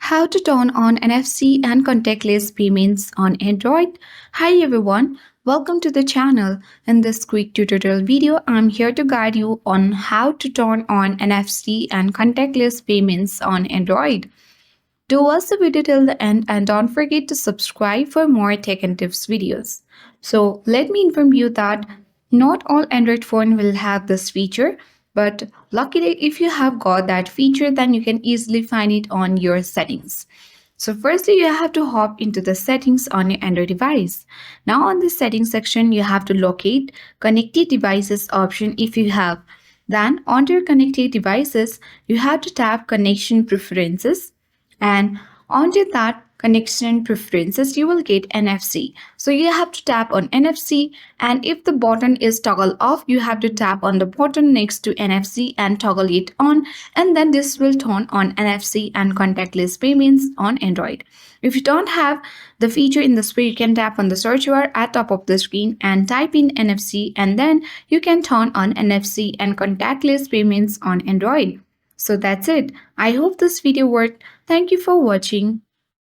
How to turn on NFC and contactless payments on Android. Hi everyone, welcome to the channel. In this quick tutorial video, I'm here to guide you on how to turn on NFC and contactless payments on Android. Do watch the video till the end and don't forget to subscribe for more tech and tips videos. So let me inform you that not all Android phone will have this feature, but luckily if you have got that feature then you can easily find it on your settings. So firstly you have to hop into the settings on your Android device. Now on the settings section you have to locate connected devices option if you have. Then on your connected devices you have to tap connection preferences, and onto that connection preferences you will get NFC. So you have to tap on NFC, and if the button is toggle off you have to tap on the button next to NFC and toggle it on, and then this will turn on NFC and contactless payments on Android. If you don't have the feature in this way, you can tap on the search bar at top of the screen and type in NFC, and then you can turn on NFC and contactless payments on Android. So that's it. I hope this video worked. Thank you for watching.